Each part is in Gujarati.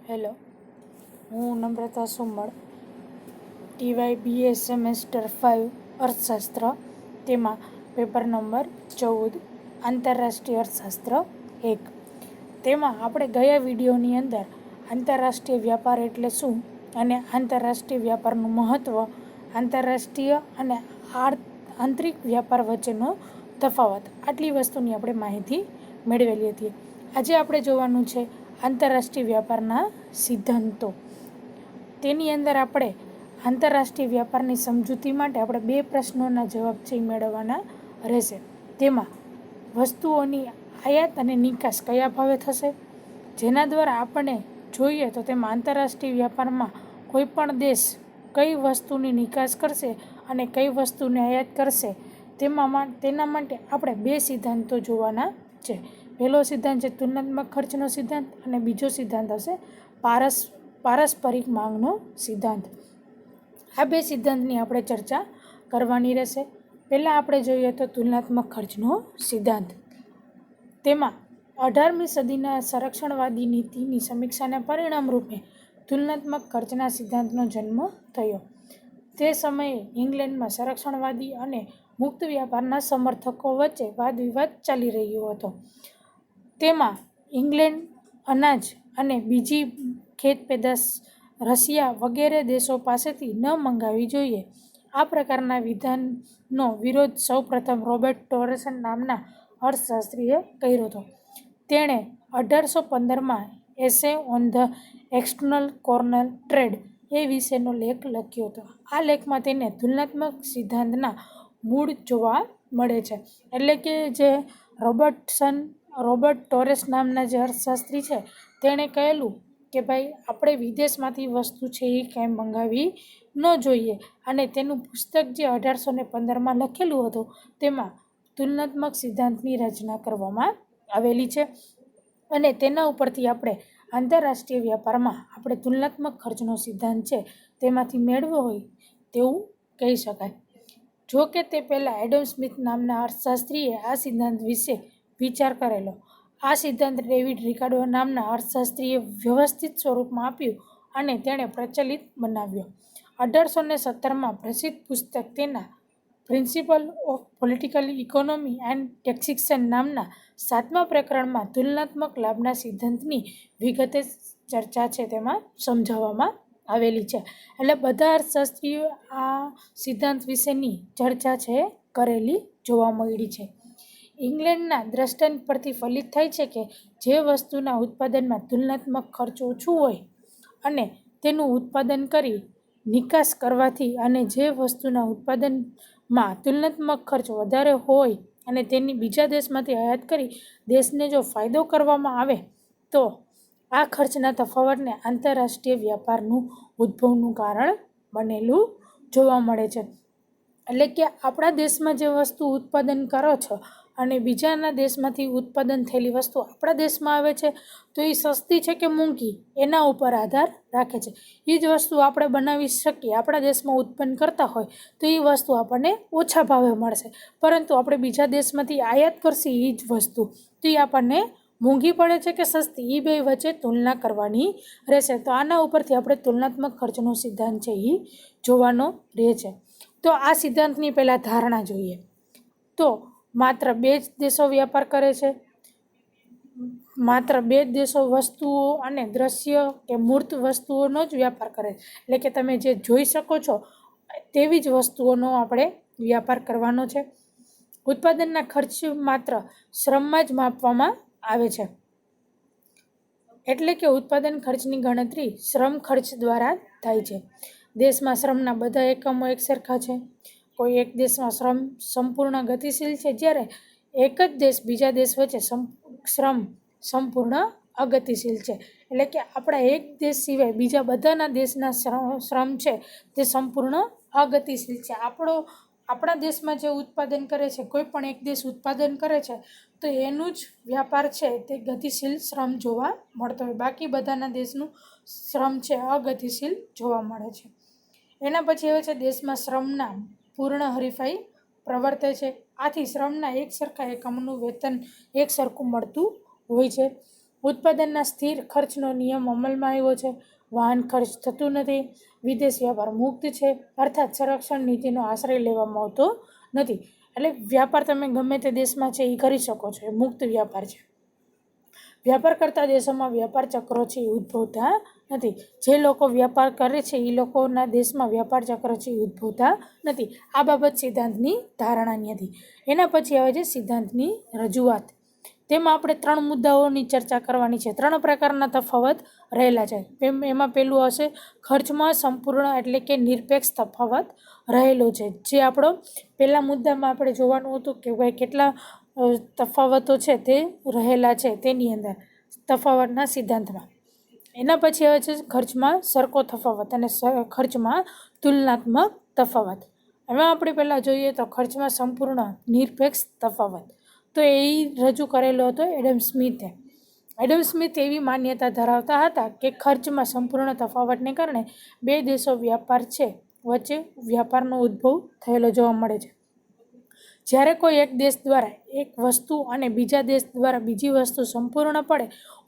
હેલો, હું નમ્રતા સુમળ, ટીવાય બીએ સેમેસ્ટર 5 અર્થશાસ્ત્ર, તેમાં પેપર નંબર 14 આંતરરાષ્ટ્રીય અર્થશાસ્ત્ર 1. તેમાં આપણે ગયા વિડીયોની અંદર આંતરરાષ્ટ્રીય વ્યાપાર એટલે શું અને આંતરરાષ્ટ્રીય વ્યાપારનું મહત્ત્વ, આંતરરાષ્ટ્રીય અને આંતરિક વ્યાપાર વચ્ચેનો તફાવત, આટલી વસ્તુની આપણે માહિતી મેળવેલી હતી. આજે આપણે જોવાનું છે આંતરરાષ્ટ્રીય વ્યાપારના સિદ્ધાંતો. તેની અંદર આપણે આંતરરાષ્ટ્રીય વ્યાપારની સમજૂતી માટે આપણે 2 પ્રશ્નોના જવાબ છે મેળવવાના રહેશે. તેમાં વસ્તુઓની આયાત અને નિકાસ કયા ભાવે થશે, જેના દ્વારા આપણે જોઈએ તો તેમાં આંતરરાષ્ટ્રીય વ્યાપારમાં કોઈ પણ દેશ કઈ વસ્તુની નિકાસ કરશે અને કઈ વસ્તુને આયાત કરશે, તેના માટે આપણે 2 સિદ્ધાંતો જોવાના છે. પહેલો સિદ્ધાંત છે તુલનાત્મક ખર્ચનો સિદ્ધાંત અને બીજો સિદ્ધાંત હશે પારસ્પરિક માંગનો સિદ્ધાંત. આ 2 સિદ્ધાંતની આપણે ચર્ચા કરવાની રહેશે. પહેલાં આપણે જોઈએ તો તુલનાત્મક ખર્ચનો સિદ્ધાંત. તેમાં 18મી સદીના સંરક્ષણવાદી નીતિની સમીક્ષાના પરિણામ રૂપે તુલનાત્મક ખર્ચના સિદ્ધાંતનો જન્મ થયો. તે સમયે ઇંગ્લેન્ડમાં સંરક્ષણવાદી અને મુક્ત વ્યાપારના સમર્થકો વચ્ચે વાદવિવાદ ચાલી રહ્યો હતો. તેમાં ઇંગ્લેન્ડ અનાજ અને બીજી ખેતપેદાશ રશિયા વગેરે દેશો પાસેથી ન મંગાવવી જોઈએ. આ પ્રકારના વિધાનનો વિરોધ સૌપ્રથમ રોબર્ટ ટોરસન નામના અર્થશાસ્ત્રીએ કર્યો હતો. તેણે 1815માં essay on the external corn trade એ વિશેનો લેખ લખ્યો હતો. આ લેખમાં તેને તુલનાત્મક સિદ્ધાંતના મૂળ જોવા મળે છે. એટલે કે જે રોબર્ટ ટોરેસ નામના જે અર્થશાસ્ત્રી છે, તેણે કહેલું કે ભાઈ આપણે વિદેશમાંથી વસ્તુ છે એ કાંઈ મંગાવી ન જોઈએ, અને તેનું પુસ્તક જે 1815માં લખેલું હતું તેમાં તુલનાત્મક સિદ્ધાંતની રચના કરવામાં આવેલી છે. અને તેના ઉપરથી આપણે આંતરરાષ્ટ્રીય વ્યાપારમાં આપણે તુલનાત્મક ખર્ચનો સિદ્ધાંત છે તેમાંથી મેળવ્યો હોય તેવું કહી શકાય. જો કે તે પહેલાં એડમ સ્મિથ નામના અર્થશાસ્ત્રીએ આ સિદ્ધાંત વિશે વિચાર કરેલો. આ સિદ્ધાંત ડેવિડ રિકાર્ડો નામના અર્થશાસ્ત્રીએ વ્યવસ્થિત સ્વરૂપમાં આપ્યું અને તેણે પ્રચલિત બનાવ્યો. 1817માં પ્રસિદ્ધ પુસ્તક તેના principal of political economy and taxation નામના 7મા પ્રકરણમાં તુલનાત્મક લાભના સિદ્ધાંતની વિગતે ચર્ચા છે તેમાં સમજાવવામાં આવેલી છે. એટલે બધા અર્થશાસ્ત્રીઓ આ સિદ્ધાંત વિશેની ચર્ચા છે કરેલી જોવા મળી છે. ઇંગ્લેન્ડના દ્રષ્ટાંત પરથી ફલિત થાય છે કે જે વસ્તુના ઉત્પાદનમાં તુલનાત્મક ખર્ચ ઓછું હોય અને તેનું ઉત્પાદન કરી નિકાસ કરવાથી, અને જે વસ્તુના ઉત્પાદનમાં તુલનાત્મક ખર્ચ વધારે હોય અને તેની બીજા દેશમાંથી આયાત કરી દેશને જો ફાયદો કરવામાં આવે તો આ ખર્ચના તફાવતને આંતરરાષ્ટ્રીય વ્યાપારનું ઉદ્ભવનું કારણ બનેલું જોવા મળે છે. એટલે કે આપણા દેશમાં જે વસ્તુ ઉત્પાદન કરો છો અને બીજાના દેશમાંથી ઉત્પાદન થયેલી વસ્તુ આપણા દેશમાં આવે છે તો એ સસ્તી છે કે મોંઘી એના ઉપર આધાર રાખે છે. એ જ વસ્તુ આપણે બનાવી શકીએ, આપણા દેશમાં ઉત્પન્ન કરતા હોય તો એ વસ્તુ આપણને ઓછા ભાવે મળશે, પરંતુ આપણે બીજા દેશમાંથી આયાત કરશે એ જ વસ્તુ તો એ આપણને મોંઘી પડે છે કે સસ્તી, એ બે વચ્ચે તુલના કરવાની રહેશે. તો આના ઉપરથી આપણે તુલનાત્મક ખર્ચનો સિદ્ધાંત છે એ જોવાનો રહે છે. તો આ સિદ્ધાંતની પહેલાં ધારણા જોઈએ તો માત્ર 2 જ દેશો વ્યાપાર કરે છે. માત્ર 2 જ દેશો વસ્તુઓ અને દ્રશ્ય કે મૂર્ત વસ્તુઓનો જ વ્યાપાર કરે છે. એટલે કે તમે જે જોઈ શકો છો તેવી જ વસ્તુઓનો આપણે વ્યાપાર કરવાનો છે. ઉત્પાદનના ખર્ચ માત્ર શ્રમમાં જ માપવામાં આવે છે. એટલે કે ઉત્પાદન ખર્ચની ગણતરી શ્રમ ખર્ચ દ્વારા થાય છે. દેશમાં શ્રમના બધા એકમો એકસરખા છે. કોઈ એક દેશમાં શ્રમ સંપૂર્ણ ગતિશીલ છે, જ્યારે એક જ દેશ બીજા દેશ વચ્ચે શ્રમ સંપૂર્ણ અગતિશીલ છે. એટલે કે આપણા એક દેશ સિવાય બીજા બધાના દેશના શ્રમ છે તે સંપૂર્ણ અગતિશીલ છે. આપણા દેશમાં જે ઉત્પાદન કરે છે, કોઈ પણ એક દેશ ઉત્પાદન કરે છે તો એનું જ વ્યાપાર છે તે ગતિશીલ શ્રમ જોવા મળતો હોય, બાકી બધાના દેશનું શ્રમ છે અગતિશીલ જોવા મળે છે. એના પછી હવે છે દેશમાં શ્રમના પૂર્ણ હરીફાઈ પ્રવર્તે છે. આથી શ્રમના એક સરખા એકમનું વેતન એક સરખું મળતું હોય છે. ઉત્પાદનના સ્થિર ખર્ચનો નિયમ અમલમાં આવ્યો છે. વાહન ખર્ચ થતું નથી. વિદેશ વ્યાપાર મુક્ત છે, અર્થાત સંરક્ષણ નીતિનો આશ્રય લેવામાં આવતો નથી. એટલે વ્યાપાર તમે ગમે તે દેશમાં છે એ કરી શકો છો, એ મુક્ત વ્યાપાર છે. વ્યાપાર કરતા દેશોમાં વ્યાપાર ચક્રો છે એ ઉદ્ભવતા નથી. જે લોકો વ્યાપાર કરે છે એ લોકોના દેશમાં વ્યાપાર ચક્ર છે એ ઉદ્ભવતા નથી. આ બાબત સિદ્ધાંતની ધારણાની હતી. એના પછી આવે છે સિદ્ધાંતની રજૂઆત. તેમાં આપણે 3 મુદ્દાઓની ચર્ચા કરવાની છે. 3 પ્રકારના તફાવત રહેલા છે. એમાં પહેલું હશે ખર્ચમાં સંપૂર્ણ એટલે કે નિરપેક્ષ તફાવત રહેલો છે. જે આપણો પહેલા મુદ્દામાં આપણે જોવાનું હતું કે ભાઈ કેટલા તફાવતો છે તે રહેલા છે તેની અંદર તફાવતના સિદ્ધાંતમાં. એના પછી આવે છે ખર્ચમાં સરખો તફાવત અને ખર્ચમાં તુલનાત્મક તફાવત. એમાં આપણે પહેલાં જોઈએ તો ખર્ચમાં સંપૂર્ણ નિરપેક્ષ તફાવત. તો એ રજૂ કરેલો હતો એડમ સ્મિથે. એડમ સ્મિથ એવી માન્યતા ધરાવતા હતા કે ખર્ચમાં સંપૂર્ણ તફાવતને કારણે 2 દેશો વ્યાપાર છે વચ્ચે વ્યાપારનો ઉદ્ભવ થયેલો જોવા મળે છે. જ્યારે કોઈ એક દેશ દ્વારા એક વસ્તુ અને બીજા દેશ દ્વારા બીજી વસ્તુ સંપૂર્ણપણે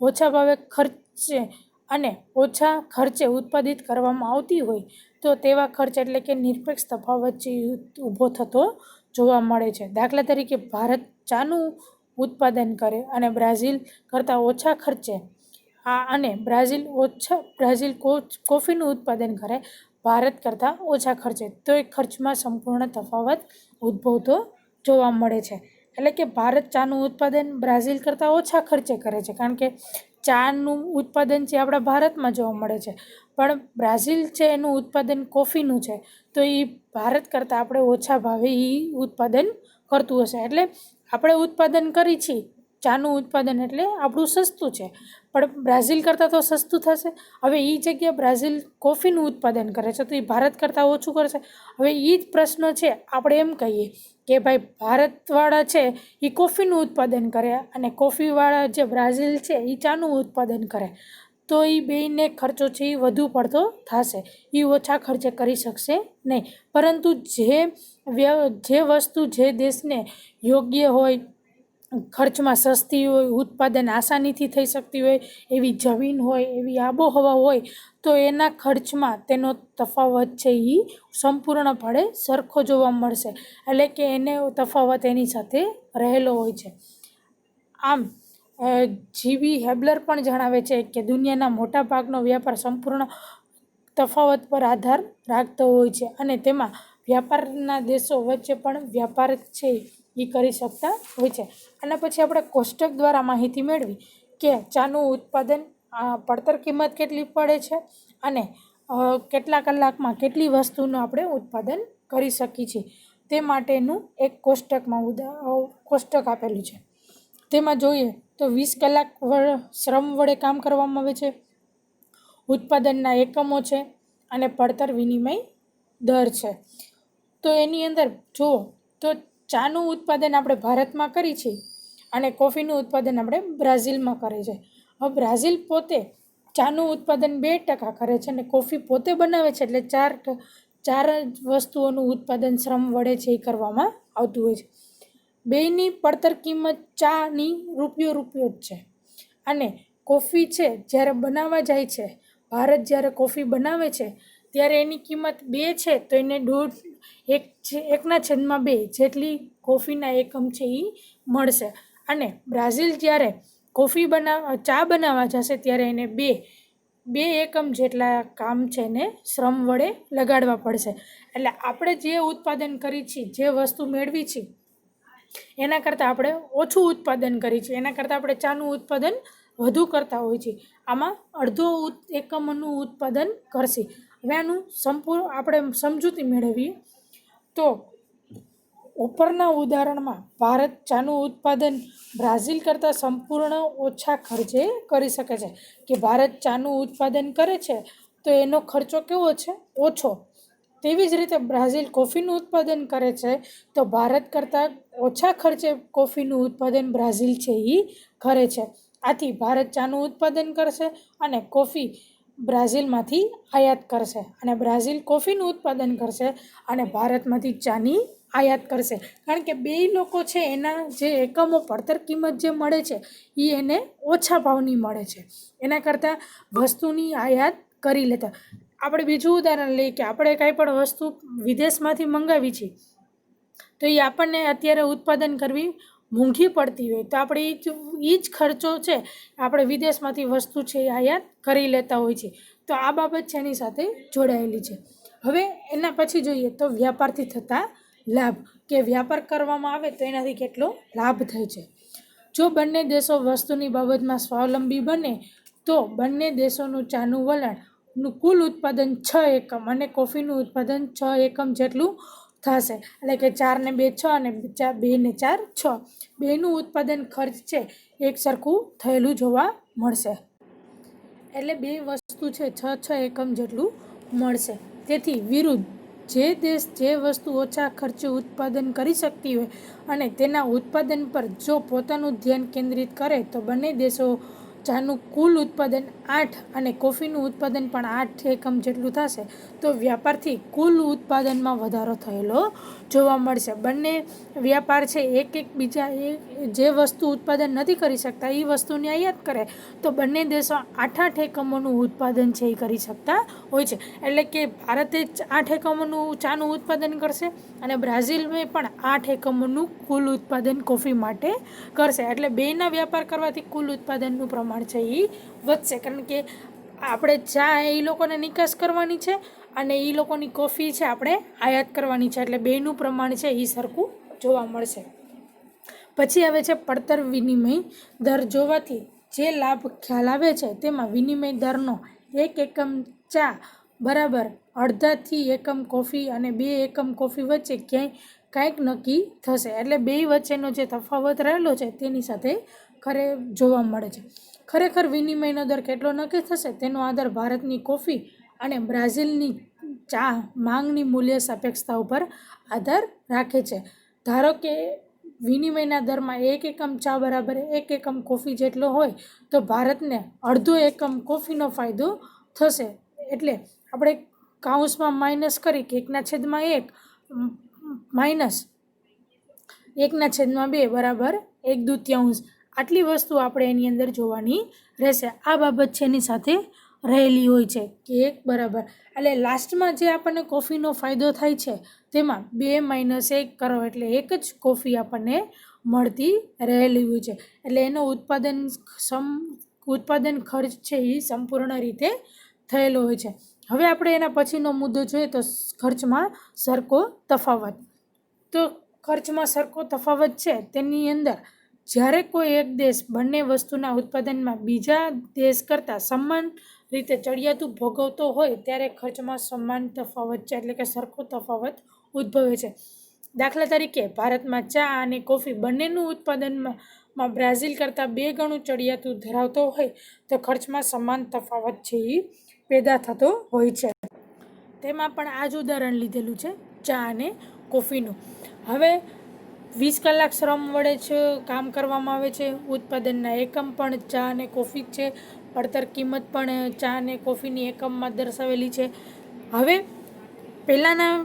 ઓછા ભાવે ખર્ચે અને ઓછા ખર્ચે ઉત્પાદિત કરવામાં આવતી હોય તો તેવા ખર્ચ એટલે કે નિરપેક્ષ તફાવત છે ઊભો થતો જોવા મળે છે. દાખલા તરીકે ભારત ચાનું ઉત્પાદન કરે અને બ્રાઝિલ કરતાં ઓછા ખર્ચે અને બ્રાઝિલ કોફીનું ઉત્પાદન કરે ભારત કરતાં ઓછા ખર્ચે, તો એ ખર્ચમાં સંપૂર્ણ તફાવત ઉદ્ભવતો જોવા મળે છે. એટલે કે ભારત ચાનું ઉત્પાદન બ્રાઝિલ કરતાં ઓછા ખર્ચે કરે છે, કારણ કે ચાનું ઉત્પાદન છે આપણા ભારતમાં જોવા મળે છે, પણ બ્રાઝિલ છે એનું ઉત્પાદન કોફીનું છે, તો એ ભારત કરતાં આપણે ઓછા ભાવે એ ઉત્પાદન કરતું હશે. એટલે આપણે ઉત્પાદન કરી છીએ ચાનું ઉત્પાદન એટલે આપણું સસ્તું છે, પણ બ્રાઝિલ કરતાં તો સસ્તું થશે. હવે એ જગ્યાએ બ્રાઝિલ કોફીનું ઉત્પાદન કરે છે તો એ ભારત કરતાં ઓછું કરશે. હવે એ જ પ્રશ્ન છે, આપણે એમ કહીએ કે ભાઈ ભારતવાળા છે એ કોફીનું ઉત્પાદન કરે અને કોફીવાળા જે બ્રાઝિલ છે એ ચાનું ઉત્પાદન કરે, તો એ બેયને ખર્ચો છે એ વધુ પડતો થશે, એ ઓછા ખર્ચે કરી શકશે નહીં. પરંતુ જે વસ્તુ જે દેશને યોગ્ય હોય, ખર્ચમાં સસ્તી હોય, ઉત્પાદન આસાનીથી થઈ શકતી હોય, એવી જમીન હોય, એવી આબોહવા હોય, તો એના ખર્ચમાં તેનો તફાવત છે એ સંપૂર્ણપણે સરખો જોવા મળશે. એટલે કે એને તફાવત એની સાથે રહેલો હોય છે. આમ જીબી હેબલર પણ જણાવે છે કે દુનિયાના મોટા ભાગનો વ્યાપાર સંપૂર્ણ તફાવત પર આધાર રાખતો હોય છે અને તેમાં વ્યાપારના દેશો વચ્ચે પણ વ્યાપાર છે એ કરી શકતા હોય છે. અને પછી આપણે કોષ્ટક દ્વારા માહિતી મેળવી કે ચાનું ઉત્પાદન પડતર કિંમત કેટલી પડે છે અને કેટલા કલાકમાં કેટલી વસ્તુનું આપણે ઉત્પાદન કરી શકીએ છીએ તે માટેનું એક કોષ્ટક આપેલું છે. તેમાં જોઈએ તો 20 કલાક શ્રમ વડે કામ કરવામાં આવે છે, ઉત્પાદનના એકમો છે અને પડતર વિનિમય દર છે. તો એની અંદર જુઓ તો ચાનું ઉત્પાદન આપણે ભારતમાં કરી છીએ અને કોફીનું ઉત્પાદન આપણે બ્રાઝિલમાં કરે છે. હવે બ્રાઝિલ પોતે ચાનું ઉત્પાદન 2% કરે છે અને કોફી પોતે બનાવે છે, એટલે ચાર વસ્તુઓનું ઉત્પાદન શ્રમ વડે છે એ કરવામાં આવતું હોય છે. બેયની પડતર કિંમત ચાની રૂપિયો જ છે અને કોફી છે જ્યારે બનાવવા જાય છે, ભારત જ્યારે કોફી બનાવે છે ત્યારે એની કિંમત 2 છે, તો એને 1/2 જેટલી કોફીના એકમ છે એ મળશે. અને બ્રાઝિલ જ્યારે ચા બનાવવા જશે ત્યારે એને 2 એકમ જેટલા કામ છે ને શ્રમ વડે લગાડવા પડશે. એટલે આપણે જે ઉત્પાદન કરી છીએ, જે વસ્તુ મેળવી છીએ એના કરતાં આપણે ઓછું ઉત્પાદન કરીએ છીએ, એના કરતાં આપણે ચાનું ઉત્પાદન વધુ કરતા હોઈએ છીએ. આમાં અડધો એકમનું ઉત્પાદન કરશે. હવે આનું આપણે સમજૂતી મેળવીએ તો ઉપરના ઉદાહરણમાં ભારત ચાનું ઉત્પાદન બ્રાઝિલ કરતાં સંપૂર્ણ ઓછા ખર્ચે કરી શકે છે. કે ભારત ચાનું ઉત્પાદન કરે છે તો એનો ખર્ચો કેવો છે? ઓછો. તેવી જ રીતે બ્રાઝિલ કોફીનું ઉત્પાદન કરે છે તો ભારત કરતાં ઓછા ખર્ચે કોફીનું ઉત્પાદન બ્રાઝિલ છે એ કરે છે. આથી ભારત ચાનું ઉત્પાદન કરશે અને કોફી બ્રાઝિલમાંથી આયાત કરશે, અને બ્રાઝિલ કોફીનું ઉત્પાદન કરશે અને ભારતમાંથી ચાની આયાત કરશે, કારણ કે બે લોકો છે એના જે એકમો પડતર કિંમત જે મળે છે એ એને ઓછા ભાવની મળે છે, એના કરતાં વસ્તુની આયાત કરી લેતા. આપણે બીજું ઉદાહરણ લઈએ કે આપણે કાંઈ પણ વસ્તુ વિદેશમાંથી મંગાવી છીએ તો એ આપણને અત્યારે ઉત્પાદન કરવી મોંઘી પડતી હોય તો આપણે એ જ ખર્ચો છે આપણે વિદેશમાંથી વસ્તુ છે એ આયાત કરી લેતા હોય છે. તો આ બાબત છે એની સાથે જોડાયેલી છે. હવે એના પછી જોઈએ તો વ્યાપારથી થતા લાભ, કે વ્યાપાર કરવામાં આવે તો એનાથી કેટલો લાભ થાય છે. જો બંને દેશો વસ્તુની બાબતમાં સ્વાવલંબી બને તો બંને દેશોનું ચાનું વલણનું કુલ ઉત્પાદન 6 એકમ અને કોફીનું ઉત્પાદન 6 એકમ જેટલું થશે. એટલે કે 4 ને 2 6 અને 2 ને 4 6, બેનું ઉત્પાદન ખર્ચ છે એક સરખું થયેલું જોવા મળશે. એટલે બે વસ્તુ છે 6 એકમ જેટલું મળશે. તેથી વિરુદ્ધ જે દેશ જે વસ્તુ ઓછા ખર્ચે ઉત્પાદન કરી શકતી હોય અને તેના ઉત્પાદન પર જો પોતાનું ધ્યાન કેન્દ્રિત કરે તો બંને દેશો ચાનું કુલ ઉત્પાદન 8 અને કોફીનું ઉત્પાદન પણ 8 એકમ જેટલું થશે. તો વ્યાપારથી કુલ ઉત્પાદનમાં વધારો થયેલો જોવા મળશે. બંને વ્યાપાર છે એક બીજા જે વસ્તુ ઉત્પાદન નથી કરી શકતા એ વસ્તુની આયાત કરે તો બંને દેશો 8 એકમોનું ઉત્પાદન છે એ કરી શકતા હોય છે. એટલે કે ભારતે 8 એકમોનું ચાનું ઉત્પાદન કરશે અને બ્રાઝિલમાં પણ 8 એકમોનું કુલ ઉત્પાદન કોફી માટે કરશે. એટલે બેના વ્યાપાર કરવાથી કુલ ઉત્પાદનનું પ્રમાણ છે એ વધશે, કારણ કે આપણે ચા એ લોકોને નિકાસ કરવાની છે અને એ લોકોની કોફી છે આપણે આયાત કરવાની છે, એટલે બેનું પ્રમાણ છે એ સરખું જોવા મળશે. પછી આવે છે પડતર વિનિમય દર જોવાથી જે લાભ ખ્યાલ આવે છે તેમાં વિનિમય દરનો 1 એકમ ચા બરાબર અડધાથી એકમ કોફી અને 2 એકમ કોફી વચ્ચે કાંઈક નક્કી થશે. એટલે બે વચ્ચેનો જે તફાવત રહેલો છે તેની સાથે જોવા મળે છે. ખરેખર વિનિમયનો દર કેટલો નક્કી થશે તેનો આધાર ભારતની કોફી અને બ્રાઝિલની ચા માંગની મૂલ્ય સાપેક્ષતા ઉપર આધાર રાખે છે. ધારો કે વિનિમયના દરમાં 1 એકમ ચા બરાબર 1 એકમ કોફી જેટલો હોય તો ભારતને અડધો એકમ કોફીનો ફાયદો થશે. એટલે આપણે કાઉન્સમાં માઇનસ કરી કે 1/1 માઇનસ 1/2 બરાબર 1/2 આટલી વસ્તુ આપણે એની અંદર જોવાની રહેશે. આ બાબત છે એની સાથે રહેલી હોય છે કે 1 બરાબર, એટલે લાસ્ટમાં જે આપણને કોફીનો ફાયદો થાય છે તેમાં 2 - 1 કરો એટલે 1 જ કોફી આપણને મળતી રહેલી હોય છે. એટલે એનો ઉત્પાદન ખર્ચ છે એ સંપૂર્ણ રીતે થયેલો હોય છે. હવે આપણે એના પછીનો મુદ્દો જોઈએ તો ખર્ચમાં સરખો તફાવત. તો ખર્ચમાં સરખો તફાવત છે તેની અંદર જ્યારે કોઈ એક દેશ બંને વસ્તુના ઉત્પાદનમાં બીજા દેશ કરતાં સમાન રીતે ચડિયાતું ભોગવતો હોય ત્યારે ખર્ચમાં સમાન તફાવત છે, એટલે કે સરખો તફાવત ઉદ્ભવે છે. દાખલા તરીકે ભારતમાં ચા અને કોફી બંનેનું ઉત્પાદનમાં બ્રાઝિલ કરતાં 2 ગણું ચડિયાતું ધરાવતો હોય તો ખર્ચમાં સમાન તફાવત છે એ પેદા થતો હોય છે. તેમાં પણ આ જ ઉદાહરણ લીધેલું છે ચા અને કોફીનું. હવે 20 કલાક શ્રમ વડે છે કામ કરવામાં આવે છે, ઉત્પાદનના એકમ પણ ચા અને કોફી જ છે, પડતર કિંમત પણ ચા અને કોફીની એકમમાં દર્શાવેલી છે. હવે પહેલાંના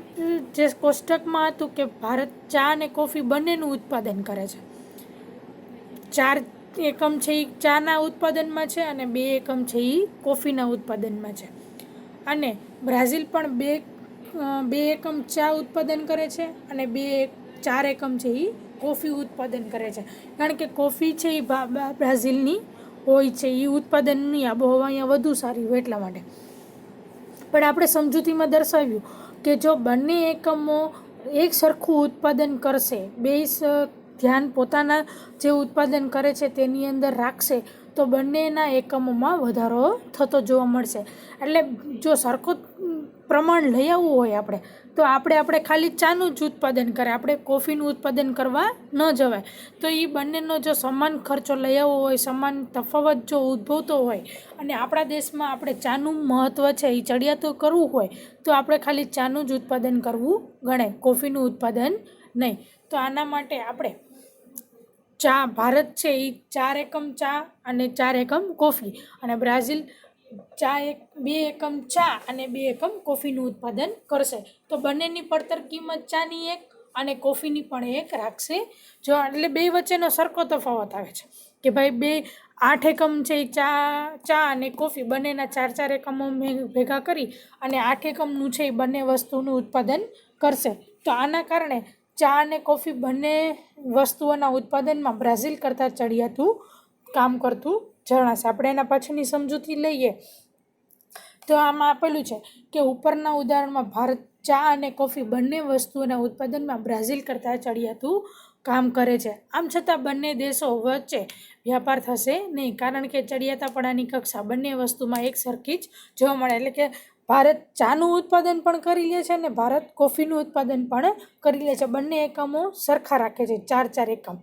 જે કોષ્ટકમાં હતું કે ભારત ચા અને કોફી બંનેનું ઉત્પાદન કરે છે, 4 એકમ છે એ ચાના ઉત્પાદનમાં છે અને 2 એકમ છે એ કોફીના ઉત્પાદનમાં છે. અને બ્રાઝિલ પણ 2 એકમ ચા ઉત્પાદન કરે છે અને 4 એકમ છે એ કોફી ઉત્પાદન કરે છે, કારણ કે કોફી છે એ બ્રાઝિલની હોય છે, એ ઉત્પાદનની આબોહવા અહીંયા વધુ સારી હોય એટલા માટે. પણ આપણે સમજૂતીમાં દર્શાવ્યું કે જો બંને એકમો એક સરખું ઉત્પાદન કરશે, બે ધ્યાન પોતાના જે ઉત્પાદન કરે છે તેની અંદર રાખશે તો બંનેના એકમોમાં વધારો થતો જોવા મળશે. એટલે જો સરખો પ્રમાણ લઈ આવવું હોય તો આપણે ખાલી ચાનું જ ઉત્પાદન કરે, આપણે કોફીનું ઉત્પાદન કરવા ન જવાય. તો એ બંનેનો જો સમાન ખર્ચો લઈ આવવો હોય, સમાન તફાવત જો ઉદ્ભવતો હોય અને આપણા દેશમાં આપણે ચાનું મહત્ત્વ છે એ ચડિયાતું કરવું હોય તો આપણે ખાલી ચાનું જ ઉત્પાદન કરવું ગણે, કોફીનું ઉત્પાદન નહીં. તો આના માટે આપણે ભારત છે એ 4 એકમ ચા અને 4 એકમ કોફી અને બ્રાઝિલ 2 એકમ ચા અને 2 એકમ કોફીનું ઉત્પાદન કરશે. તો બંનેની પડતર કિંમત ચાની 1 અને કોફીની પણ એક રાખશે જો, એટલે બે વચ્ચેનો સરખો તફાવત આવે છે કે ભાઈ 8 એકમ છે એ ચા અને કોફી બંનેના 4 એકમો ભેગા કરી અને 8 એકમનું છે એ બંને વસ્તુનું ઉત્પાદન કરશે. તો આના કારણે ચા અને કોફી બંને વસ્તુઓના ઉત્પાદનમાં બ્રાઝિલ કરતાં ચડિયાતું કામ કરતું જણાશે. આપણે એના પાછળની સમજૂતી લઈએ તો આમાં આપેલું છે કે ઉપરના ઉદાહરણમાં ભારત ચા અને કોફી બંને વસ્તુઓના ઉત્પાદનમાં બ્રાઝિલ કરતાં ચડિયાતું કામ કરે છે. આમ છતાં બંને દેશો વચ્ચે વ્યાપાર થશે નહીં, કારણ કે ચડિયાતાપણાની કક્ષા બંને વસ્તુમાં એક સરખી જ જોવા મળે. એટલે કે ભારત ચાનું ઉત્પાદન પણ કરી લે છે અને ભારત કોફીનું ઉત્પાદન પણ કરી લે છે. બંને એકમો સરખા રાખે છે, 4 એકમ.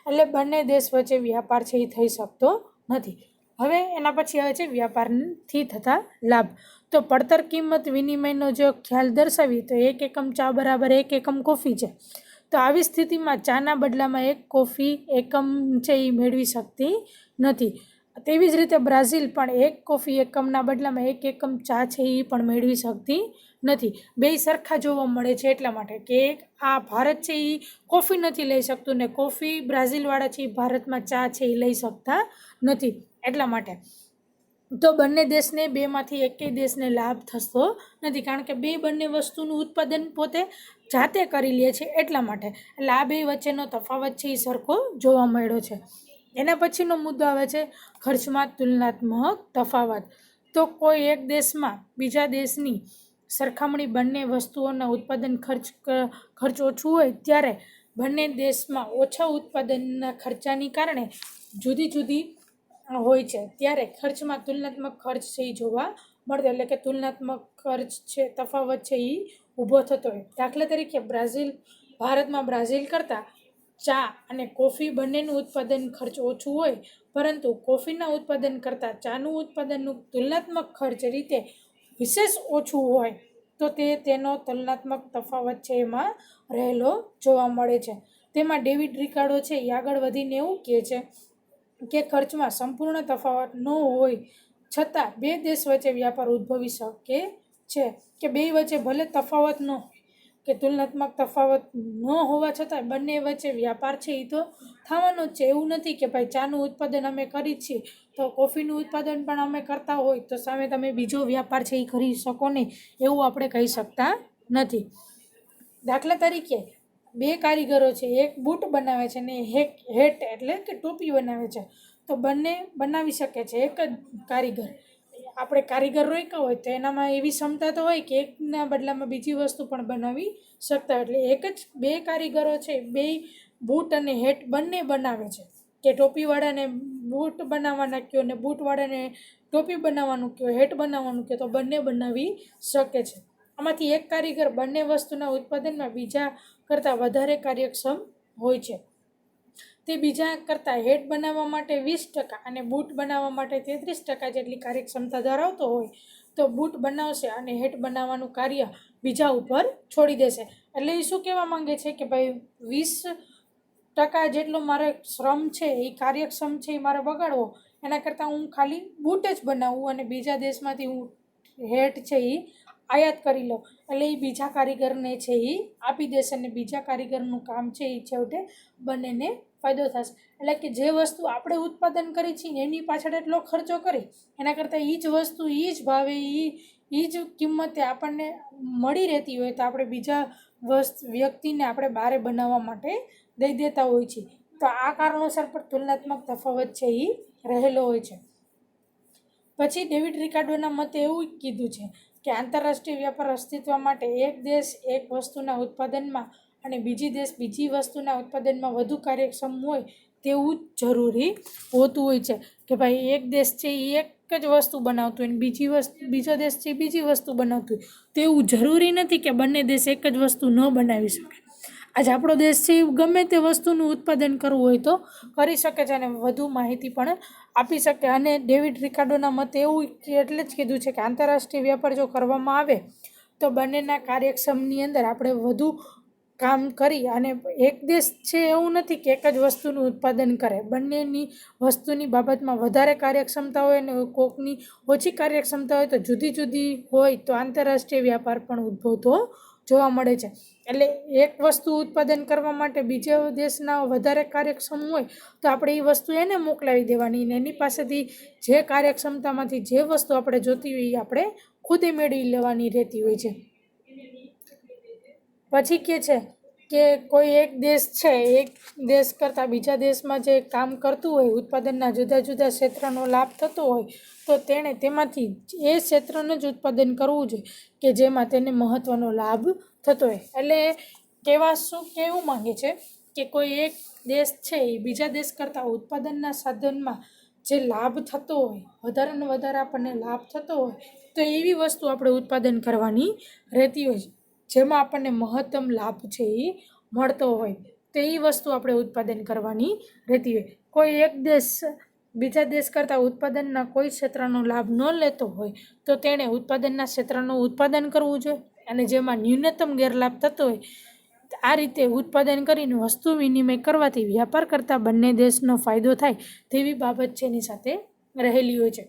એટલે બંને દેશ વચ્ચે વ્યાપાર છે એ થઈ શકતો નથી. હવે એના પછી આવે છે વ્યાપારથી થતા લાભ. તો પડતર કિંમત વિનિમયનો જો ખ્યાલ દર્શાવી તો 1 એકમ ચા બરાબર 1 એકમ કોફી છે. તો આવી સ્થિતિમાં ચાના બદલામાં 1 કોફી એકમ છે એ મેળવી શકતી નથી. તેવી જ રીતે બ્રાઝિલ પણ 1 કોફી એકમના બદલામાં 1 એકમ ચા છે એ પણ મેળવી શકતી નથી. બેય સરખા જોવા મળે છે એટલા માટે કે આ ભારત છે એ કોફી નથી લઈ શકતું ને કોફી બ્રાઝિલવાળા છે એ ભારતમાં ચા છે એ લઈ શકતા નથી. એટલા માટે તો બંને દેશને બેમાંથી એકેય દેશને લાભ થતો નથી, કારણ કે બંને વસ્તુનું ઉત્પાદન પોતે જાતે કરી લે છે એટલા માટે. એટલે આ બે વચ્ચેનો તફાવત છે એ સરખો જોવા મળ્યો છે. એના પછીનો મુદ્દો આવે છે ખર્ચમાં તુલનાત્મક તફાવત. તો કોઈ એક દેશમાં બીજા દેશની સરખામણી બંને વસ્તુઓના ઉત્પાદન ખર્ચ ઓછું હોય ત્યારે બંને દેશમાં ઓછા ઉત્પાદનના ખર્ચાની કારણે જુદી જુદી હોય છે ત્યારે ખર્ચમાં તુલનાત્મક ખર્ચ છે એ જોવા મળતો. એટલે કે તુલનાત્મક ખર્ચ છે તફાવત છે એ ઊભો થતો હોય. દાખલા તરીકે ભારતમાં બ્રાઝિલ કરતાં ચા અને કોફી બંનેનું ઉત્પાદન ખર્ચ ઓછું હોય, પરંતુ કોફીના ઉત્પાદન કરતાં ચાનું ઉત્પાદનનું તુલનાત્મક ખર્ચ રીતે વિશેષ ઓછું હોય તો તેનો તુલનાત્મક તફાવત છે એમાં રહેલો જોવા મળે છે. તેમાં ડેવિડ રિકાર્ડો છે એ આગળ વધીને એવું કહે છે કે ખર્ચમાં સંપૂર્ણ તફાવત ન હોય છતાં બે દેશ વચ્ચે વ્યાપાર ઉદ્ભવી શકે છે. કે બે વચ્ચે ભલે તફાવત ન હોય કે તુલનાત્મક તફાવત ન હોવા છતાં બંને વચ્ચે વ્યાપાર છે એ તો થવાનો જ છે. એવું નથી કે ભાઈ ચાનું ઉત્પાદન અમે કરી છીએ તો કોફીનું ઉત્પાદન પણ અમે કરતા હોય તો સામે તમે બીજો વ્યાપાર છે એ કરી શકો નહીં, એવું આપણે કહી શકતા નથી. દાખલા તરીકે બે કારીગરો છે, એક બૂટ બનાવે છે ને એક હેટ એટલે કે ટોપી બનાવે છે. તો બંને બનાવી શકે છે એક જ કારીગર. આપણે કારીગર રોક્યા હોય તો એનામાં એવી ક્ષમતા તો હોય કે એકના બદલામાં બીજી વસ્તુ પણ બનાવી શકતા. એટલે એક જ બે કારીગરો છે, બે બૂટ અને હેટ બંને બનાવે છે. કે ટોપીવાળાને બૂટ બનાવવાના કહો ને બૂટવાળાને ટોપી બનાવવાનું કહો, હેટ બનાવવાનું કહો તો બંને બનાવી શકે છે. આમાંથી એક કારીગર બંને વસ્તુના ઉત્પાદનમાં બીજા કરતાં વધારે કાર્યક્ષમ હોય છે. તે બીજા કરતાં હેટ બનાવવા માટે 20% અને બૂટ બનાવવા માટે 33% જેટલી કાર્યક્ષમતા ધરાવતો હોય તો બૂટ બનાવશે અને હેટ બનાવવાનું કાર્ય બીજા ઉપર છોડી દેશે. એટલે એ શું કહેવા માંગે છે કે ભાઈ 20% જેટલો મારે શ્રમ છે એ કાર્યક્ષમ છે એ મારે બગાડવો એના કરતાં હું ખાલી બૂટ જ બનાવું અને બીજા દેશમાંથી હું હેટ છે એ આયાત કરી લો. એટલે એ બીજા કારીગરને છે એ આપી દેશે અને બીજા કારીગરનું કામ છે એ છેવટે બંનેને ફાયદો થશે. એટલે કે જે વસ્તુ આપણે ઉત્પાદન કરી છીએ એની પાછળ એટલો ખર્ચો કરી એના કરતાં એ જ વસ્તુ એ જ ભાવે એ જ કિંમતે આપણને મળી રહેતી હોય તો આપણે બીજા વ્યક્તિને આપણે બહારે બનાવવા માટે દઈ દેતા હોય છે. તો આ કારણોસર પર તુલનાત્મક તફાવત છે એ રહેલો હોય છે. પછી ડેવિડ રિકાર્ડોના મતે એવું કીધું છે કે આંતરરાષ્ટ્રીય વ્યાપાર અસ્તિત્વ માટે એક દેશ એક વસ્તુના ઉત્પાદનમાં અને બીજી વસ્તુના ઉત્પાદનમાં વધુ કાર્યક્ષમ હોય તેવું જ જરૂરી હોતું હોય છે. કે ભાઈ એક દેશ છે એ એક જ વસ્તુ બનાવતું હોય અને બીજો દેશ છે એ બીજી વસ્તુ બનાવતું હોય તો એવું જરૂરી નથી કે બંને દેશ એક જ વસ્તુ ન બનાવી શકે. આજે આપણો દેશ છે એ ગમે તે વસ્તુનું ઉત્પાદન કરવું હોય તો કરી શકે છે અને વધુ માહિતી પણ આપી શકે. અને ડેવિડ રિકાર્ડોના મતે એવું એટલે જ કીધું છે કે આંતરરાષ્ટ્રીય વ્યાપાર જો કરવામાં આવે તો બંનેના કાર્યક્ષમની અંદર આપણે વધુ કામ કરી અને એક દેશ છે એવું નથી કે એક જ વસ્તુનું ઉત્પાદન કરે. બંનેની વસ્તુની બાબતમાં વધારે કાર્યક્ષમતા હોય અને કોકની ઓછી કાર્યક્ષમતા હોય તો જુદી જુદી હોય તો આંતરરાષ્ટ્રીય વ્યાપાર પણ ઉદ્ભવતો જોવા મળે છે. એટલે એક વસ્તુ ઉત્પાદન કરવા માટે બીજા દેશના વધારે કાર્યક્ષમ હોય તો આપણે એ વસ્તુ એને મોકલાવી દેવાની ને એની પાસેથી જે કાર્યક્ષમતામાંથી જે વસ્તુ આપણે જોતી હોય એ આપણે ખુદે મેળવી લેવાની રહેતી હોય છે. પછી કે છે કે કોઈ એક દેશ છે, એક દેશ કરતાં બીજા દેશમાં જે કામ કરતું હોય, ઉત્પાદનના જુદા જુદા ક્ષેત્રનો લાભ થતો હોય તો તેણે તેમાંથી એ ક્ષેત્રનું જ ઉત્પાદન કરવું જોઈએ કે જેમાં તેને મહત્ત્વનો લાભ થતો હોય. એટલે કેવું માંગે છે કે કોઈ એક દેશ છે એ બીજા દેશ કરતાં ઉત્પાદનના સાધનમાં જે લાભ થતો હોય, વધારે ને વધારે આપણને લાભ થતો હોય તો એવી વસ્તુ આપણે ઉત્પાદન કરવાની રહેતી હોય છે જેમાં આપણને મહત્તમ લાભ છે એ મળતો હોય તો એ વસ્તુ આપણે ઉત્પાદન કરવાની રહેતી હોય. કોઈ એક દેશ બીજા દેશ કરતાં ઉત્પાદનના કોઈ ક્ષેત્રનો લાભ ન લેતો હોય તો તેણે ઉત્પાદનના ક્ષેત્રનું ઉત્પાદન કરવું જોઈએ અને જેમાં ન્યૂનતમ ગેરલાભ થતો હોય આ રીતે ઉત્પાદન કરીને વસ્તુ વિનિમય કરવાથી વ્યાપાર કરતાં બંને દેશનો ફાયદો થાય તેવી બાબત છે એની સાથે રહેલી હોય છે.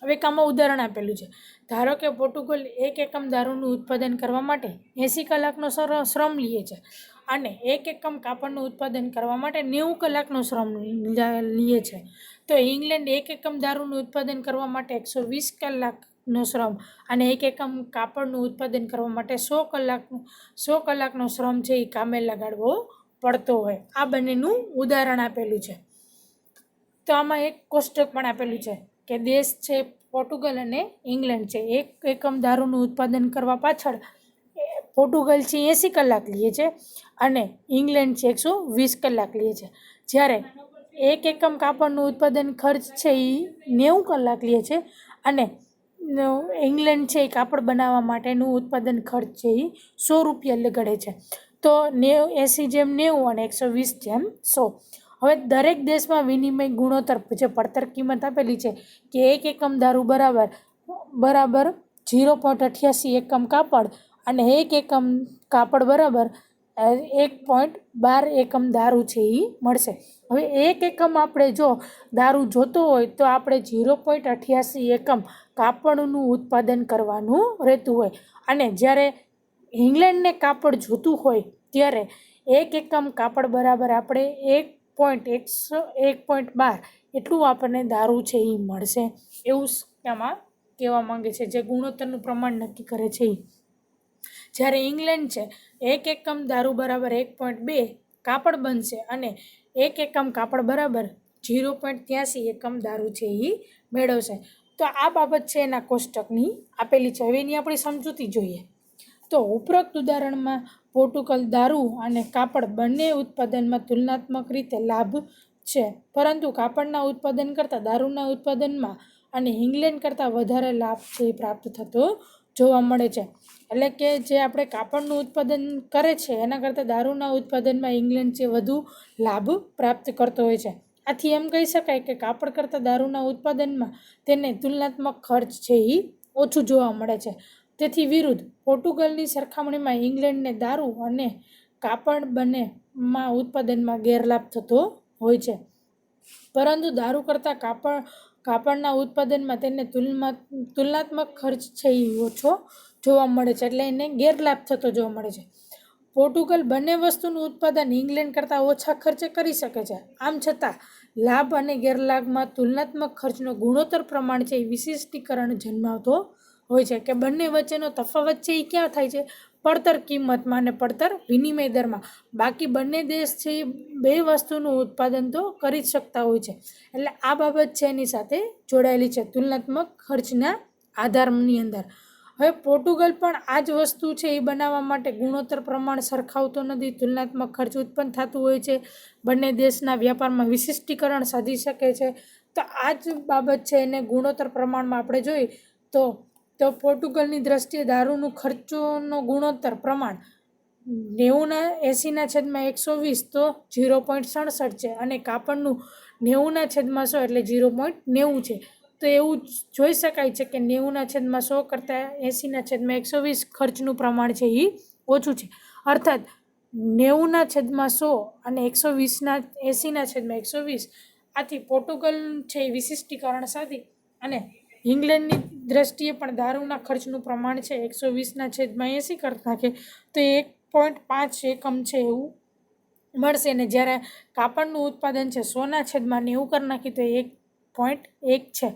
હવે આમાં ઉદાહરણ આપેલું છે. ધારો કે પોર્ટુગલ 1 એકમ દારૂનું ઉત્પાદન કરવા માટે 80 કલાકનો શ્રમ લે છે અને 1 એકમ કાપડનું ઉત્પાદન કરવા માટે 90 કલાકનો શ્રમ લે છે. તો ઇંગ્લેન્ડ 1 એકમ દારૂનું ઉત્પાદન કરવા માટે 120 કલાકનો શ્રમ અને 1 એકમ કાપડનું ઉત્પાદન કરવા માટે 100 કલાકનો શ્રમ છે એ કામે લગાડવો પડતો હોય. આ બંનેનું ઉદાહરણ આપેલું છે. તો આમાં એક કોષ્ટક પણ આપેલું છે કે દેશ છે પોર્ટુગલ અને ઇંગ્લેન્ડ છે. 1 એકમ દારૂનું ઉત્પાદન કરવા પાછળ પોર્ટુગલ છે 80 કલાક લે છે અને ઇંગ્લેન્ડ છે 120 કલાક લે છે. જ્યારે 1 એકમ કાપડનું ઉત્પાદન ખર્ચ છે એ 90 કલાક લે છે અને ઇંગ્લેન્ડ છે એ કાપડ બનાવવા માટેનું ઉત્પાદન ખર્ચ છે એ 100 રૂપિયા લગાડે છે. તો 80 જેમ 90 અને 120 જેમ 100. હવે દરેક દેશમાં વિનિમય ગુણોત્તર જે પડતર કિંમત આપેલી છે કે 1 એકમ દારૂ બરાબર 0.88 એકમ કાપડ અને 1 એકમ કાપડ બરાબર 1.12 એકમ દારૂ છે એ મળશે. હવે 1 એકમ આપણે જો દારૂ જોતો હોય તો આપણે 0.88 એકમ કાપડનું ઉત્પાદન કરવાનું રહેતું હોય અને જ્યારે ઇંગ્લેન્ડને કાપડ જોતું હોય ત્યારે 1 એકમ કાપડ બરાબર આપણે 1.12 એટલું આપણને દારૂ છે એ મળશે. એવું આમાં કહેવા માંગે છે જે ગુણોત્તરનું પ્રમાણ નક્કી કરે છે એ. જ્યારે ઇંગ્લેન્ડ છે 1 એકમ દારૂ બરાબર 1.2 કાપડ બનશે અને 1 એકમ કાપડ બરાબર 0.83 એકમ દારૂ છે એ મેળવશે. તો આ બાબત છે એના કોષ્ટકની આપેલી છે. હવે એની આપણે સમજૂતી જોઈએ. તો ઉપરોક્ત ઉદાહરણમાં પોર્ટુગલ દારૂ અને કાપડ બંને ઉત્પાદનમાં તુલનાત્મક રીતે લાભ છે, પરંતુ કાપડના ઉત્પાદન કરતાં દારૂના ઉત્પાદનમાં અને ઇંગ્લેન્ડ કરતાં વધારે લાભ છે એ પ્રાપ્ત થતો જોવા મળે છે. એટલે કે જે આપણે કાપડનું ઉત્પાદન કરે છે એના કરતાં દારૂના ઉત્પાદનમાં ઇંગ્લેન્ડ છે વધુ લાભ પ્રાપ્ત કરતો હોય છે. આથી એમ કહી શકાય કે કાપડ કરતાં દારૂના ઉત્પાદનમાં તેને તુલનાત્મક ખર્ચ છે એ ઓછું જોવા મળે છે. તેથી વિરુદ્ધ પોર્ટુગલની સરખામણીમાં ઇંગ્લેન્ડને દારૂ અને કાપડ બંનેમાં ઉત્પાદનમાં ગેરલાભ થતો હોય છે, પરંતુ દારૂ કરતાં કાપડના ઉત્પાદનમાં તેને તુલનાત્મક ખર્ચ છે એ ઓછો જોવા મળે છે, એટલે એને ગેરલાભ થતો જોવા મળે છે. પોર્ટુગલ બંને વસ્તુનું ઉત્પાદન ઇંગ્લેન્ડ કરતાં ઓછા ખર્ચે કરી શકે છે. આમ છતાં લાભ અને ગેરલાભમાં તુલનાત્મક ખર્ચનો ગુણોત્તર પ્રમાણ છે એ વિશિષ્ટીકરણ જન્માવતો હોય છે કે બંને વચ્ચેનો તફાવત છે એ ક્યાં થાય છે? પડતર કિંમતમાં અને પડતર વિનિમય દરમાં. બાકી બંને દેશ છે એ બે વસ્તુનું ઉત્પાદન તો કરી જ શકતા હોય છે. એટલે આ બાબત છે એની સાથે જોડાયેલી છે તુલનાત્મક ખર્ચના આધારની અંદર. હવે પોર્ટુગલ પણ આ જ વસ્તુ છે એ બનાવવા માટે ગુણોત્તર પ્રમાણ સરખાવતો નથી. તુલનાત્મક ખર્ચ ઉત્પન્ન થતું હોય છે. બંને દેશના વ્યાપારમાં વિશિષ્ટીકરણ સાધી શકે છે. તો આ જ બાબત છે એને ગુણોત્તર પ્રમાણમાં આપણે જોઈએ તો પોર્ટુગલની દ્રષ્ટિએ દારૂનું ખર્ચોનો ગુણોત્તર પ્રમાણ 80/120 તો 0.67 છે અને કાપડનું 90/100 એટલે 0.90 છે. તો એવું જોઈ શકાય છે કે 90/100 કરતાં 80/120 ખર્ચનું પ્રમાણ છે એ ઓછું છે. અર્થાત 90/100 અને 80/120 આથી પોર્ટુગલ છે એ વિશિષ્ટીકરણ સાધી અને ઇંગ્લેન્ડની દ્રષ્ટિએ પણ દારૂના ખર્ચનું પ્રમાણ છે 120/80 કરતા નાખે તો 1.5 એકમ છે એવું મળશે. ને જ્યારે કાપડનું ઉત્પાદન છે 100/90 કરી નાખી તો 1.1 છે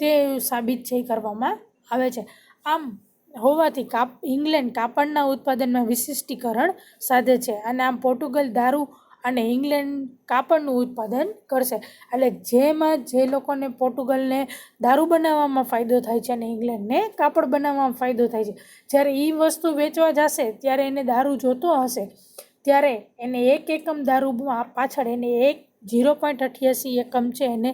તે સાબિત છે કરવામાં આવે છે. આમ હોવાથી ઇંગ્લેન્ડ કાપડના ઉત્પાદનમાં વિશિષ્ટીકરણ સાધે છે અને આમ પોર્ટુગલ દારૂ અને ઇંગ્લેન્ડ કાપડનું ઉત્પાદન કરશે. એટલે જે લોકોને પોર્ટુગલને દારૂ બનાવવામાં ફાયદો થાય છે અને ઇંગ્લેન્ડને કાપડ બનાવવામાં ફાયદો થાય છે, જ્યારે એ વસ્તુ વેચવા જશે ત્યારે એને દારૂ જોતો હશે ત્યારે એને 1 એકમ દારૂ પાછળ એને 0.88 એકમ છે એને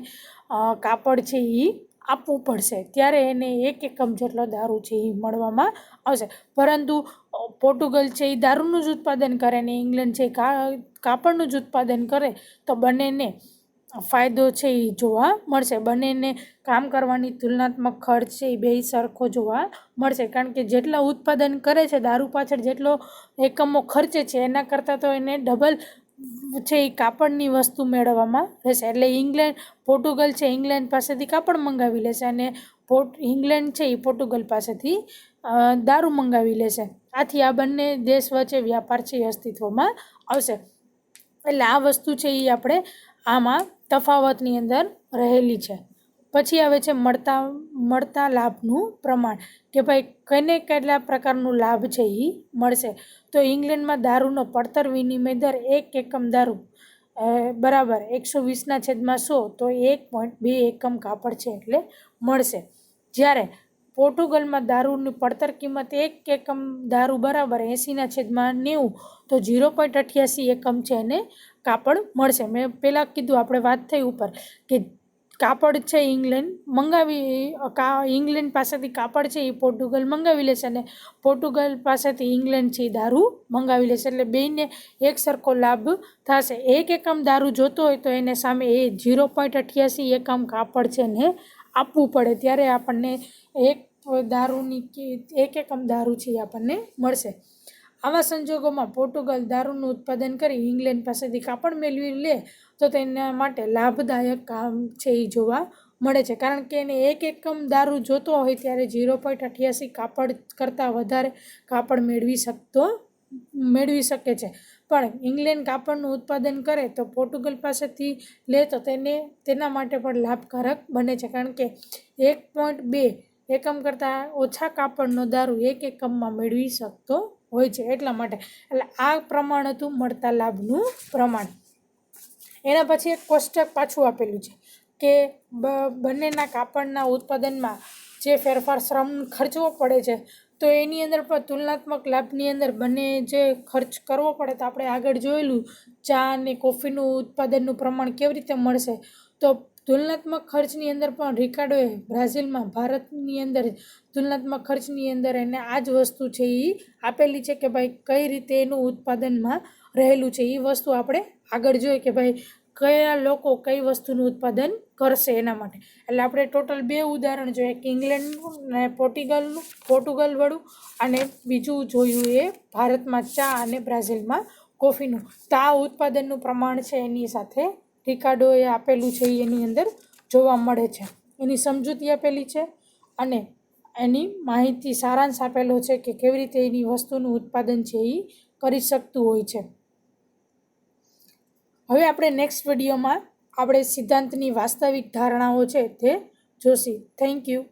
કાપડ છે એ આપવું પડશે, ત્યારે એને 1 એકમ જેટલો દારૂ છે એ મળવામાં આવશે. પરંતુ પોર્ટુગલ છે એ દારૂનું જ ઉત્પાદન કરે ને ઇંગ્લેન્ડ છે કાપડનું જ ઉત્પાદન કરે તો બંનેને ફાયદો છે એ જોવા મળશે. બંનેને કામ કરવાની તુલનાત્મક ખર્ચ છે એ બે સરખો જોવા મળશે, કારણ કે જેટલા ઉત્પાદન કરે છે દારૂ પાછળ જેટલો એકમો ખર્ચે છે એના કરતાં તો એને ડબલ છે એ કાપડની વસ્તુ મેળવવામાં રહેશે. એટલે પોર્ટુગલ છે ઇંગ્લેન્ડ પાસેથી કાપડ મંગાવી લેશે અને ઇંગ્લેન્ડ છે એ પોર્ટુગલ પાસેથી દારૂ મંગાવી લેશે. આથી આ બંને દેશ વચ્ચે વ્યાપાર છે એ અસ્તિત્વમાં આવશે. એટલે આ વસ્તુ છે એ આપણે આમાં તફાવતની અંદર રહેલી છે. પછી આવે છે મળતા લાભનું પ્રમાણ, કે ભાઈ કઈને કેટલા પ્રકારનું લાભ છે એ મળશે. તો ઇંગ્લેન્ડમાં દારૂનો પડતર વિનિમય દર 1 એકમ દારૂ બરાબર 120/100 તો 1.2 એકમ કાપડ છે એટલે મળશે. જ્યારે પોર્ટુગલમાં દારૂની પડતર કિંમત 1 એકમ દારૂ બરાબર 80/90 તો 0.88 એકમ છે એને કાપડ મળશે. મેં પહેલાં કીધું, આપણે વાત થઈ ઉપર કે કાપડ છે ઇંગ્લેન્ડ પાસેથી કાપડ છે એ પોર્ટુગલ મંગાવી લેશે અને પોર્ટુગલ પાસેથી ઇંગ્લેન્ડ છે એ દારૂ મંગાવી લેશે. એટલે બેયને એક સરખો લાભ થશે. 1 એકમ દારૂ જોતો હોય તો એને સામે 0.88 એકમ કાપડ છે ને આપવું પડે, ત્યારે આપણને 1 એકમ દારૂ છે એ આપણને મળશે. આવા સંજોગોમાં પોર્ટુગલ દારૂનું ઉત્પાદન કરી ઇંગ્લેન્ડ પાસેથી કાપડ મેળવી લે તો તેના માટે લાભદાયક કામ છે એ જોવા મળે છે, કારણ કે એને 1 એકમ દારૂ જોતો હોય ત્યારે 0.88 કાપડ કરતાં વધારે કાપડ મેળવી શકે છે. પણ ઇંગ્લેન્ડ કાપડનું ઉત્પાદન કરે તો પોર્ટુગલ પાસેથી લે તો તેના માટે પણ લાભકારક બને છે, કારણ કે 1.2 એકમ કરતાં ઓછા કાપડનો દારૂ 1 એકમમાં મેળવી શકતો હોય છે. એટલા માટે એટલે આ પ્રમાણ હતું મળતા લાભનું પ્રમાણ. એના પછી એક કોષ્ટક પાછું આપેલું છે કે બંનેના કાપડના ઉત્પાદનમાં જે ફેરફાર શ્રમ ખર્ચવો પડે છે તો એની અંદર પણ તુલનાત્મક લાભની અંદર બંને જે ખર્ચ કરવો પડે તો આપણે આગળ જોયેલું ચા અને કોફીનું ઉત્પાદનનું પ્રમાણ કેવી રીતે મળશે. તો તુલનાત્મક ખર્ચની અંદર પણ રિકાર્ડોએ બ્રાઝિલમાં ભારતની અંદર તુલનાત્મક ખર્ચની અંદર એને આ જ વસ્તુ છે એ આપેલી છે કે ભાઈ કઈ રીતે એનું ઉત્પાદનમાં રહેલું છે. એ વસ્તુ આપણે આગળ જોઈએ કે ભાઈ કયા લોકો કઈ વસ્તુનું ઉત્પાદન કરશે એના માટે. એટલે આપણે ટોટલ 2 ઉદાહરણ જોઈએ કે ઇંગ્લેન્ડનું અને પોર્ટુગલવાળું, અને બીજું જોયું એ ભારતમાં ચા અને બ્રાઝિલમાં કોફીનું. તો આ ઉત્પાદનનું પ્રમાણ છે એની સાથે રિકાર્ડોએ આપેલું છે એની અંદર જોવા મળે છે. એની સમજૂતી આપેલી છે અને એની માહિતી સારાંશ આપેલો છે કે કેવી રીતે એની વસ્તુનું ઉત્પાદન છે એ કરી શકતું હોય છે. હવે આપણે નેક્સ્ટ વિડીયોમાં આપણે સિદ્ધાંતની વાસ્તવિક ધારણાઓ છે તે જોશી. Thank you.